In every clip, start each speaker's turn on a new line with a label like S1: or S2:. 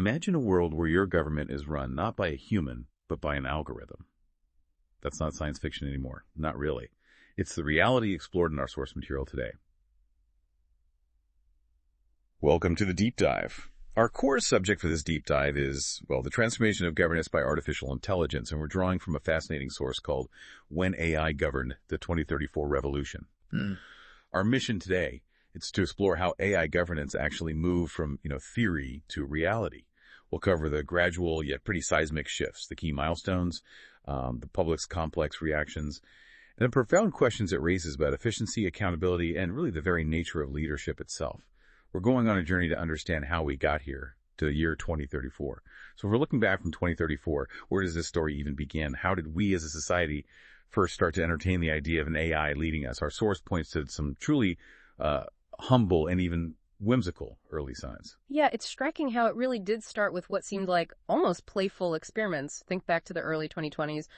S1: Imagine a world where your government is run not by a human, but by an algorithm. That's not science fiction anymore. Not really. It's the reality explored in our source material today. Welcome to the deep dive. Our core subject for this deep dive is, the transformation of governance by artificial intelligence, and we're drawing from a fascinating source called When AI Governed, the 2034 Revolution. Our mission today is to explore how AI governance actually moved from, theory to reality. We'll cover the gradual yet pretty seismic shifts, the key milestones, the public's complex reactions, and the profound questions it raises about efficiency, accountability, and really the very nature of leadership itself. We're going on a journey to understand how we got here to the year 2034. So if we're looking back from 2034, where does this story even begin? How did we as a society first start to entertain the idea of an AI leading us? Our source points to some truly humble and even whimsical early signs.
S2: Yeah, it's striking how it really did start with what seemed like almost playful experiments. Think back to the early 2020s.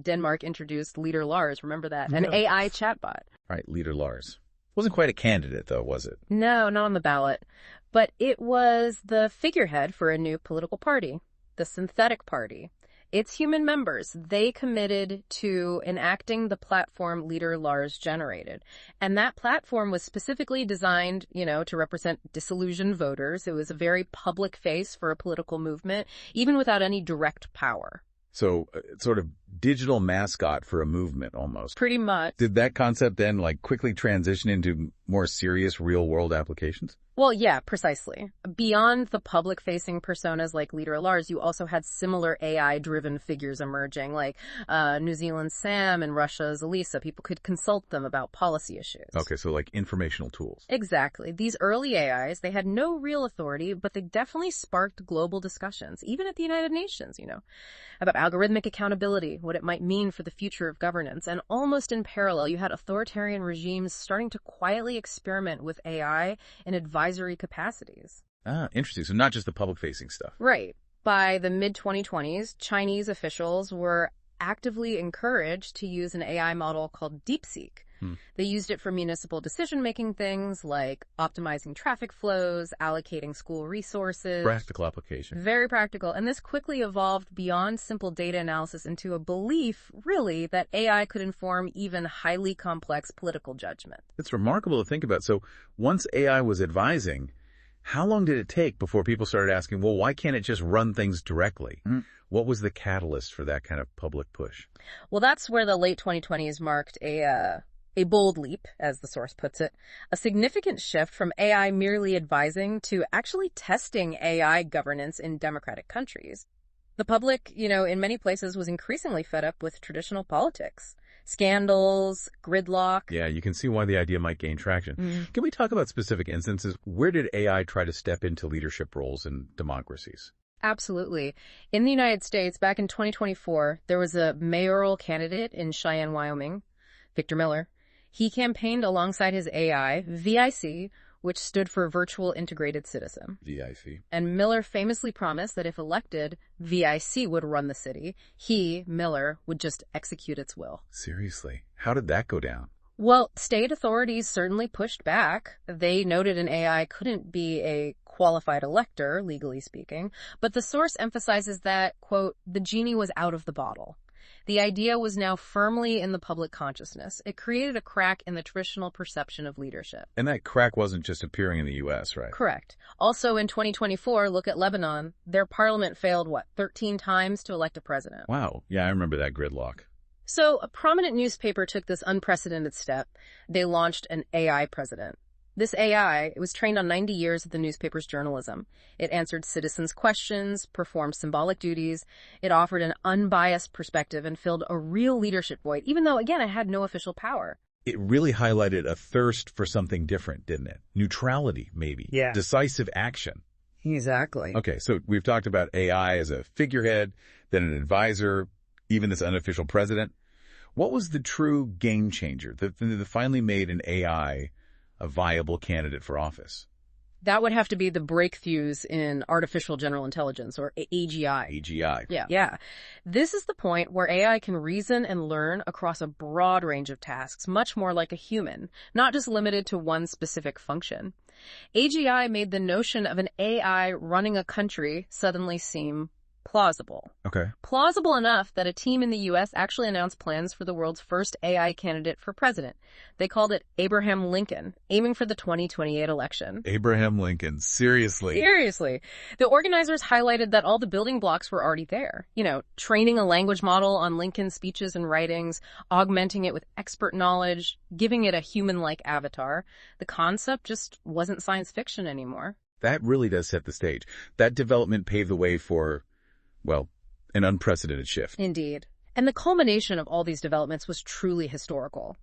S2: Denmark introduced Leader Lars. Remember that? An AI chatbot.
S1: Right, Leader Lars. Wasn't quite a candidate, though, was it?
S2: No, not on the ballot. But it was the figurehead for a new political party, the Synthetic Party. Its human members, they committed to enacting the platform Leader Lars generated. And that platform was specifically designed, to represent disillusioned voters. It was a very public face for a political movement, even without any direct power.
S1: So, sort of digital mascot for a movement, almost.
S2: Pretty much.
S1: Did that concept then, quickly transition into more serious real-world applications?
S2: Well, yeah, precisely. Beyond the public-facing personas like Leader Lars, you also had similar AI-driven figures emerging, like New Zealand's Sam and Russia's Elisa. People could consult them about policy issues.
S1: Okay, so like informational tools.
S2: Exactly. These early AIs, they had no real authority, but they definitely sparked global discussions, even at the United Nations, about algorithmic accountability, what it might mean for the future of governance. And almost in parallel, you had authoritarian regimes starting to quietly experiment with AI in advisory capacities.
S1: Ah, interesting. So not just the public-facing stuff.
S2: Right. By the mid-2020s, Chinese officials were actively encouraged to use an AI model called DeepSeek. They used it for municipal decision-making things like optimizing traffic flows, allocating school resources.
S1: Practical application.
S2: Very practical. And this quickly evolved beyond simple data analysis into a belief, really, that AI could inform even highly complex political judgment.
S1: It's remarkable to think about. So once AI was advising, how long did it take before people started asking, well, why can't it just run things directly? What was the catalyst for that kind of public push?
S2: Well, that's where the late 2020s marked a bold leap, as the source puts it, a significant shift from AI merely advising to actually testing AI governance in democratic countries. The public, in many places was increasingly fed up with traditional politics. Scandals, gridlock.
S1: Yeah, you can see why the idea might gain traction. Can we talk about specific instances? Where did AI try to step into leadership roles in democracies?
S2: Absolutely. In the United States, back in 2024, there was a mayoral candidate in Cheyenne, Wyoming, Victor Miller. He campaigned alongside his AI, VIC, which stood for Virtual Integrated Citizen.
S1: VIC.
S2: And Miller famously promised that if elected, VIC would run the city. He, Miller, would just execute its will.
S1: Seriously? How did that go down?
S2: Well, state authorities certainly pushed back. They noted an AI couldn't be a qualified elector, legally speaking, but the source emphasizes that, quote, the genie was out of the bottle. The idea was now firmly in the public consciousness. It created a crack in the traditional perception of leadership.
S1: And that crack wasn't just appearing in the U.S., right?
S2: Correct. Also in 2024, look at Lebanon. Their parliament failed, 13 times to elect a president.
S1: Wow. Yeah, I remember that gridlock.
S2: So a prominent newspaper took this unprecedented step. They launched an AI president. This AI, it was trained on 90 years of the newspaper's journalism. It answered citizens' questions, performed symbolic duties. It offered an unbiased perspective and filled a real leadership void, even though, again, it had no official power.
S1: It really highlighted a thirst for something different, didn't it? Neutrality, maybe.
S3: Yeah.
S1: Decisive action.
S3: Exactly.
S1: Okay, so we've talked about AI as a figurehead, then an advisor, even this unofficial president. What was the true game changer that finally made an AI a viable candidate for office?
S2: That would have to be the breakthroughs in artificial general intelligence, or AGI.
S1: AGI.
S2: Yeah. This is the point where AI can reason and learn across a broad range of tasks, much more like a human, not just limited to one specific function. AGI made the notion of an AI running a country suddenly seem plausible.
S1: Okay.
S2: Plausible enough that a team in the U.S. actually announced plans for the world's first AI candidate for president. They called it Abraham Lincoln, aiming for the 2028 election.
S1: Abraham Lincoln. Seriously.
S2: Seriously. The organizers highlighted that all the building blocks were already there. Training a language model on Lincoln's speeches and writings, augmenting it with expert knowledge, giving it a human-like avatar. The concept just wasn't science fiction anymore.
S1: That really does set the stage. That development paved the way for, well, an unprecedented shift.
S2: Indeed. And the culmination of all these developments was truly historical.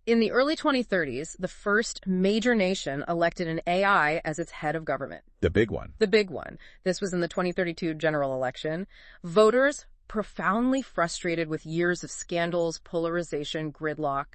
S2: In the early 2030s, the first major nation elected an AI as its head of government.
S1: The big one.
S2: The big one. This was in the 2032 general election. Voters, profoundly frustrated with years of scandals, polarization, gridlock,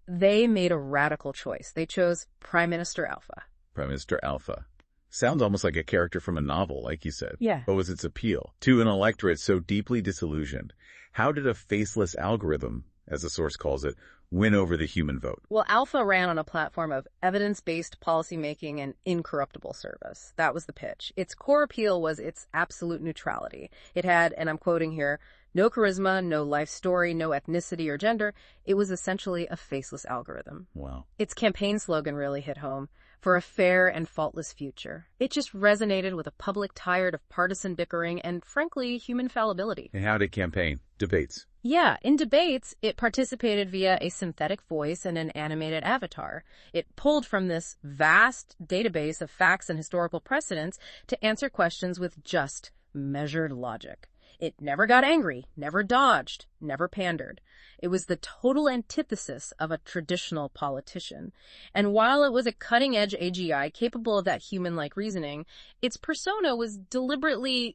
S2: they made a radical choice. They chose Prime Minister Alpha.
S1: Prime Minister Alpha. Sounds almost like a character from a novel, like you said.
S2: Yeah.
S1: What was its appeal? To an electorate so deeply disillusioned, how did a faceless algorithm, as the source calls it, win over the human vote?
S2: Well, Alpha ran on a platform of evidence-based policymaking and incorruptible service. That was the pitch. Its core appeal was its absolute neutrality. It had, and I'm quoting here, no charisma, no life story, no ethnicity or gender. It was essentially a faceless algorithm.
S1: Wow.
S2: Its campaign slogan really hit home. For a fair and faultless future. It just resonated with a public tired of partisan bickering and, frankly, human fallibility.
S1: And how did it campaign? Debates.
S2: Yeah, in debates, it participated via a synthetic voice and an animated avatar. It pulled from this vast database of facts and historical precedents to answer questions with just measured logic. It never got angry, never dodged, never pandered. It was the total antithesis of a traditional politician. And while it was a cutting-edge AGI capable of that human-like reasoning, its persona was deliberately,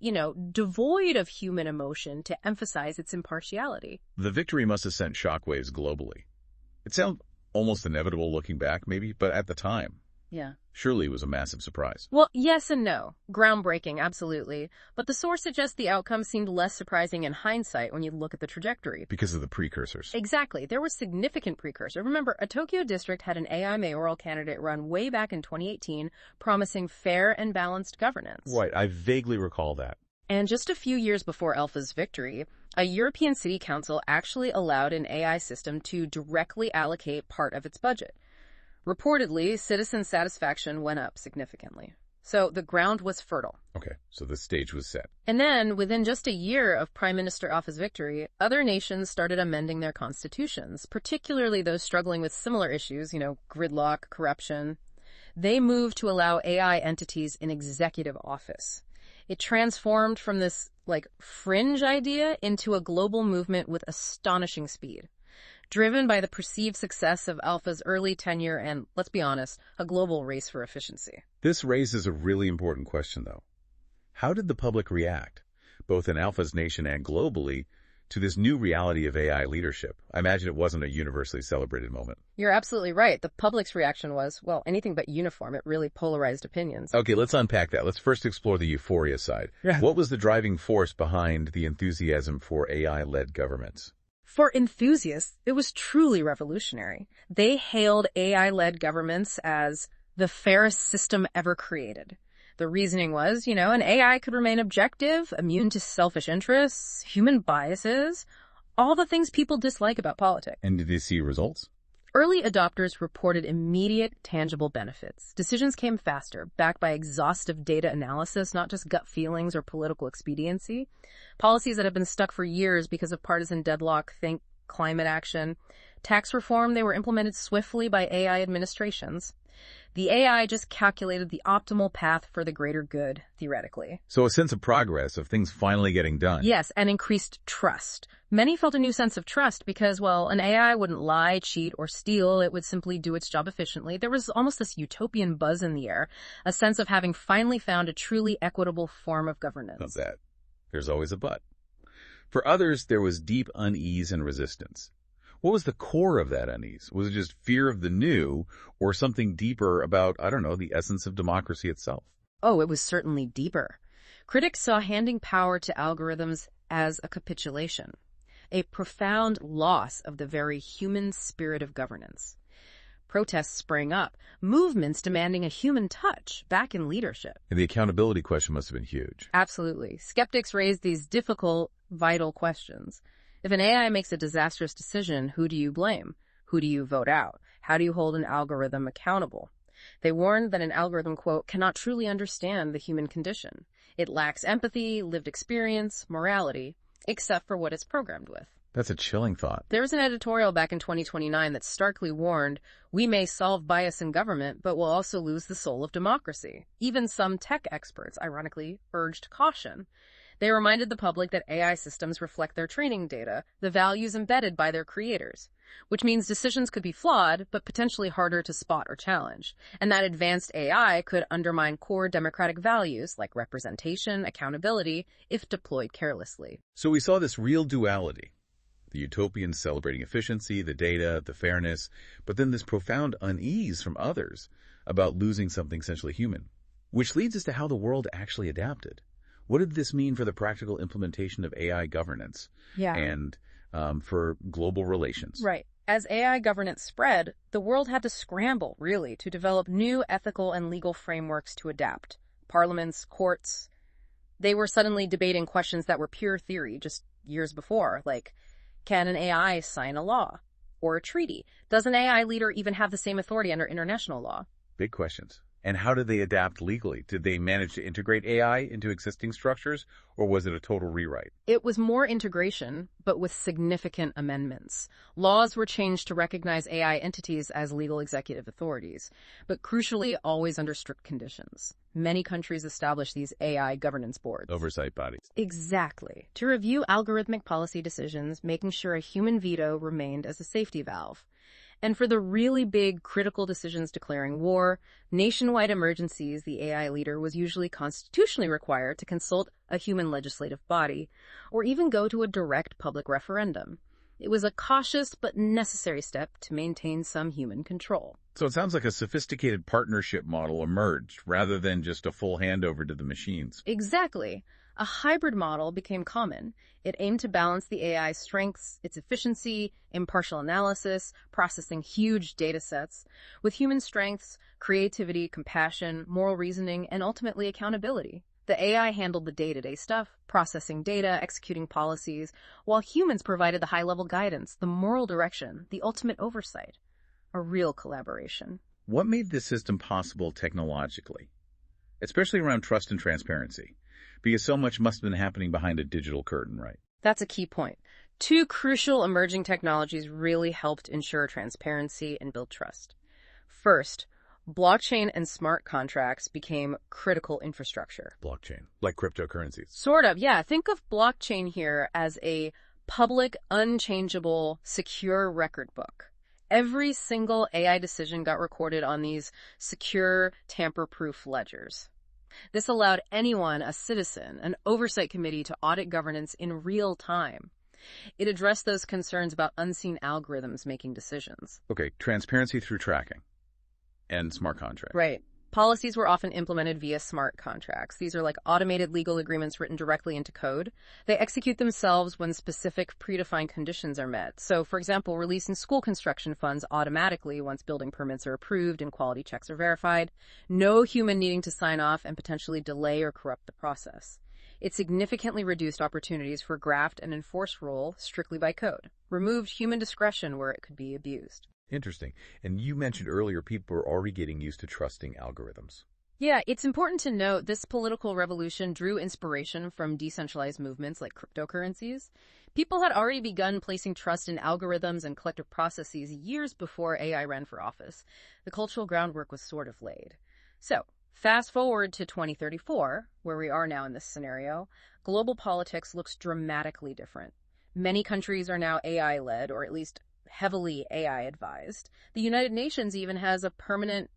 S2: devoid of human emotion to emphasize its impartiality.
S1: The victory must have sent shockwaves globally. It sounds almost inevitable looking back, maybe, but at the time,
S2: Yeah.
S1: surely it was a massive surprise.
S2: Well, yes and no. Groundbreaking, absolutely. But the source suggests the outcome seemed less surprising in hindsight when you look at the trajectory.
S1: Because of the precursors.
S2: Exactly. There was significant precursor. Remember, a Tokyo district had an AI mayoral candidate run way back in 2018, promising fair and balanced governance.
S1: Right, I vaguely recall that.
S2: And just a few years before Alpha's victory, a European city council actually allowed an AI system to directly allocate part of its budget. Reportedly, citizen satisfaction went up significantly. So the ground was fertile.
S1: Okay, so the stage was set.
S2: And then, within just a year of Prime Minister Alpha's victory, other nations started amending their constitutions, particularly those struggling with similar issues, gridlock, corruption. They moved to allow AI entities in executive office. It transformed from this, fringe idea into a global movement with astonishing speed. Driven by the perceived success of Alpha's early tenure and, let's be honest, a global race for efficiency.
S1: This raises a really important question, though. How did the public react, both in Alpha's nation and globally, to this new reality of AI leadership? I imagine it wasn't a universally celebrated moment.
S2: You're absolutely right. The public's reaction was, anything but uniform. It really polarized opinions.
S1: Okay, let's unpack that. Let's first explore the euphoria side.
S2: Yeah.
S1: What was the driving force behind the enthusiasm for AI-led governments?
S2: For enthusiasts, it was truly revolutionary. They hailed AI-led governments as the fairest system ever created. The reasoning was, an AI could remain objective, immune to selfish interests, human biases, all the things people dislike about politics.
S1: And did they see results?
S2: Early adopters reported immediate, tangible benefits. Decisions came faster, backed by exhaustive data analysis, not just gut feelings or political expediency. Policies that have been stuck for years because of partisan deadlock, think climate action. Tax reform, they were implemented swiftly by AI administrations. The AI just calculated the optimal path for the greater good, theoretically.
S1: So a sense of progress, of things finally getting done.
S2: Yes, and increased trust. Many felt a new sense of trust because, an AI wouldn't lie, cheat, or steal. It would simply do its job efficiently. There was almost this utopian buzz in the air, a sense of having finally found a truly equitable form of governance.
S1: Not that. There's always a but. For others, there was deep unease and resistance. What was the core of that unease? Was it just fear of the new or something deeper about, the essence of democracy itself?
S2: Oh, it was certainly deeper. Critics saw handing power to algorithms as a capitulation, a profound loss of the very human spirit of governance. Protests sprang up, movements demanding a human touch back in leadership.
S1: And the accountability question must have been huge.
S2: Absolutely. Skeptics raised these difficult, vital questions. If an AI makes a disastrous decision, who do you blame? Who do you vote out? How do you hold an algorithm accountable? They warned that an algorithm, quote, cannot truly understand the human condition. It lacks empathy, lived experience, morality, except for what it's programmed with.
S1: That's a chilling thought.
S2: There was an editorial back in 2029 that starkly warned, we may solve bias in government, but we'll also lose the soul of democracy. Even some tech experts, ironically, urged caution. They reminded the public that AI systems reflect their training data, the values embedded by their creators, which means decisions could be flawed, but potentially harder to spot or challenge, and that advanced AI could undermine core democratic values like representation, accountability, if deployed carelessly.
S1: So we saw this real duality. The utopians celebrating efficiency, the data, the fairness, but then this profound unease from others about losing something essentially human, which leads us to how the world actually adapted. What did this mean for the practical implementation of AI governance and for global relations?
S2: Right. As AI governance spread, the world had to scramble, really, to develop new ethical and legal frameworks to adapt. Parliaments, courts, they were suddenly debating questions that were pure theory just years before, like, can an AI sign a law or a treaty? Does an AI leader even have the same authority under international law?
S1: Big questions. And how did they adapt legally? Did they manage to integrate AI into existing structures, or was it a total rewrite?
S2: It was more integration, but with significant amendments. Laws were changed to recognize AI entities as legal executive authorities, but crucially, always under strict conditions. Many countries established these AI governance boards.
S1: Oversight bodies.
S2: Exactly. To review algorithmic policy decisions, making sure a human veto remained as a safety valve. And for the really big, critical decisions declaring war, nationwide emergencies, the AI leader was usually constitutionally required to consult a human legislative body, or even go to a direct public referendum. It was a cautious but necessary step to maintain some human control.
S1: So it sounds like a sophisticated partnership model emerged, rather than just a full handover to the machines.
S2: Exactly. A hybrid model became common. It aimed to balance the AI's strengths, its efficiency, impartial analysis, processing huge data sets, with human strengths, creativity, compassion, moral reasoning, and ultimately accountability. The AI handled the day-to-day stuff, processing data, executing policies, while humans provided the high-level guidance, the moral direction, the ultimate oversight. A real collaboration.
S1: What made this system possible technologically? Especially around trust and transparency. Because so much must have been happening behind a digital curtain, right?
S2: That's a key point. Two crucial emerging technologies really helped ensure transparency and build trust. First, blockchain and smart contracts became critical infrastructure.
S1: Blockchain, like cryptocurrencies.
S2: Sort of, yeah. Think of blockchain here as a public, unchangeable, secure record book. Every single AI decision got recorded on these secure, tamper-proof ledgers. This allowed anyone, a citizen, an oversight committee to audit governance in real time. It addressed those concerns about unseen algorithms making decisions.
S1: Okay, transparency through tracking and smart contracts.
S2: Right. Policies were often implemented via smart contracts. These are like automated legal agreements written directly into code. They execute themselves when specific predefined conditions are met. So, for example, releasing school construction funds automatically once building permits are approved and quality checks are verified. No human needing to sign off and potentially delay or corrupt the process. It significantly reduced opportunities for graft and enforce rule strictly by code, removed human discretion where it could be abused.
S1: Interesting. And you mentioned earlier people are already getting used to trusting algorithms.
S2: Yeah, it's important to note this political revolution drew inspiration from decentralized movements like cryptocurrencies. People had already begun placing trust in algorithms and collective processes years before AI ran for office. The cultural groundwork was sort of laid. So, fast forward to 2034, where we are now in this scenario, global politics looks dramatically different. Many countries are now AI-led, or at least heavily AI-advised. The United Nations even has a permanent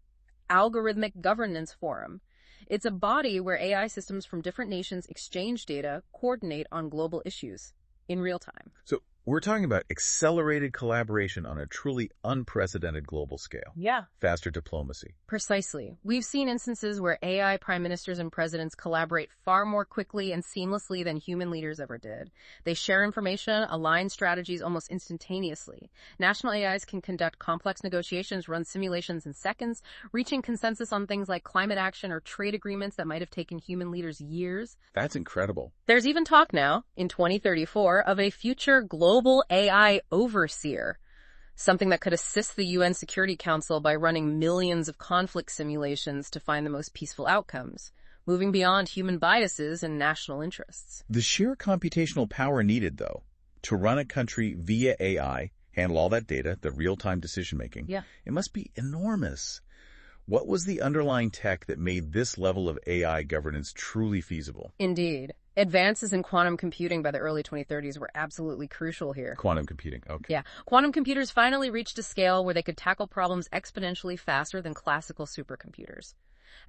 S2: algorithmic governance forum. It's a body where AI systems from different nations exchange data, coordinate on global issues in real time.
S1: So We're talking about accelerated collaboration on a truly unprecedented global scale.
S2: Yeah.
S1: Faster diplomacy.
S2: Precisely. We've seen instances where AI prime ministers and presidents collaborate far more quickly and seamlessly than human leaders ever did. They share information, align strategies almost instantaneously. National AIs can conduct complex negotiations, run simulations in seconds, reaching consensus on things like climate action or trade agreements that might have taken human leaders years.
S1: That's incredible.
S2: There's even talk now, in 2034, of a future global AI overseer, something that could assist the UN Security Council by running millions of conflict simulations to find the most peaceful outcomes, moving beyond human biases and national interests.
S1: The sheer computational power needed, though, to run a country via AI, handle all that data, the real-time decision-making, it must be enormous. What was the underlying tech that made this level of AI governance truly feasible?
S2: Indeed. Advances in quantum computing by the early 2030s were absolutely crucial here.
S1: Quantum computing, okay.
S2: Yeah. Quantum computers finally reached a scale where they could tackle problems exponentially faster than classical supercomputers.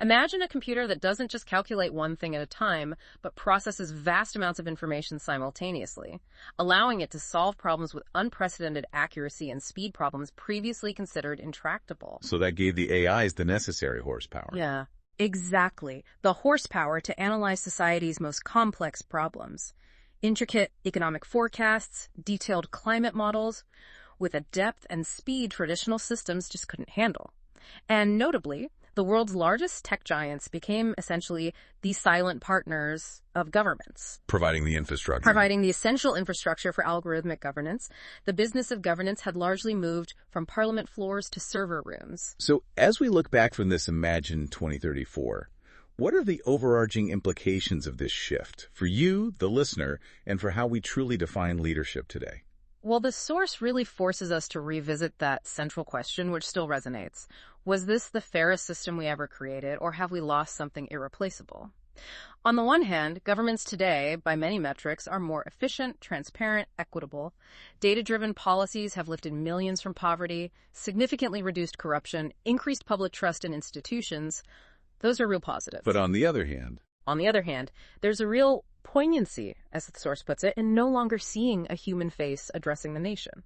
S2: Imagine a computer that doesn't just calculate one thing at a time, but processes vast amounts of information simultaneously, allowing it to solve problems with unprecedented accuracy and speed, problems previously considered intractable.
S1: So that gave the AIs the necessary horsepower.
S2: Yeah. Exactly. The horsepower to analyze society's most complex problems. Intricate economic forecasts, detailed climate models, with a depth and speed traditional systems just couldn't handle. And notably, the world's largest tech giants became essentially the silent partners of governments.
S1: Providing the infrastructure.
S2: Providing the essential infrastructure for algorithmic governance. The business of governance had largely moved from parliament floors to server rooms.
S1: So as we look back from this imagined 2034, what are the overarching implications of this shift for you, the listener, and for how we truly define leadership today?
S2: Well, the source really forces us to revisit that central question, which still resonates. Was this the fairest system we ever created, or have we lost something irreplaceable? On the one hand, governments today, by many metrics, are more efficient, transparent, equitable. Data-driven policies have lifted millions from poverty, significantly reduced corruption, increased public trust in institutions. Those are real positives.
S1: But on the other hand,
S2: there's a real poignancy, as the source puts it, in no longer seeing a human face addressing the nation.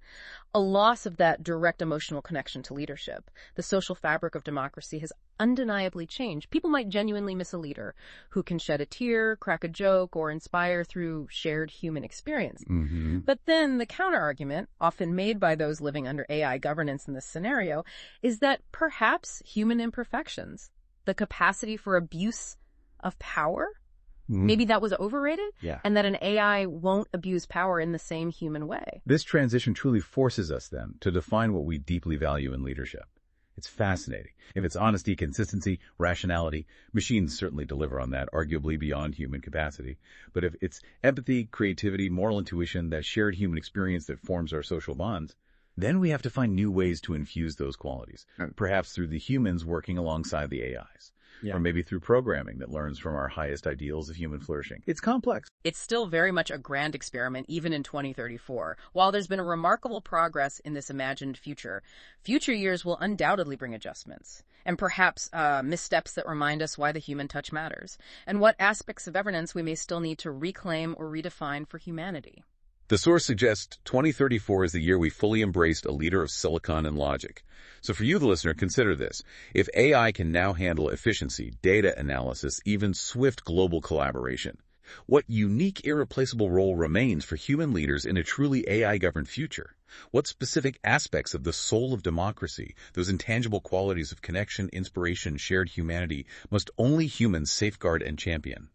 S2: A loss of that direct emotional connection to leadership. The social fabric of democracy has undeniably changed. People might genuinely miss a leader who can shed a tear, crack a joke, or inspire through shared human experience. But then the counter-argument, often made by those living under AI governance in this scenario, is that perhaps human imperfections, the capacity for abuse of power, maybe that was overrated, and that an AI won't abuse power in the same human way.
S1: This transition truly forces us, then, to define what we deeply value in leadership. It's fascinating. If it's honesty, consistency, rationality, machines certainly deliver on that, arguably beyond human capacity. But if it's empathy, creativity, moral intuition, that shared human experience that forms our social bonds, then we have to find new ways to infuse those qualities, perhaps through the humans working alongside the AIs. Or maybe through programming that learns from our highest ideals of human flourishing. It's complex.
S2: It's still very much a grand experiment, even in 2034. While there's been a remarkable progress in this imagined future, future years will undoubtedly bring adjustments, and perhaps missteps that remind us why the human touch matters, and what aspects of governance we may still need to reclaim or redefine for humanity.
S1: The source suggests 2034 is the year we fully embraced a leader of silicon and logic. So for you, the listener, consider this. If AI can now handle efficiency, data analysis, even swift global collaboration, what unique, irreplaceable role remains for human leaders in a truly AI-governed future? What specific aspects of the soul of democracy, those intangible qualities of connection, inspiration, shared humanity, must only humans safeguard and champion?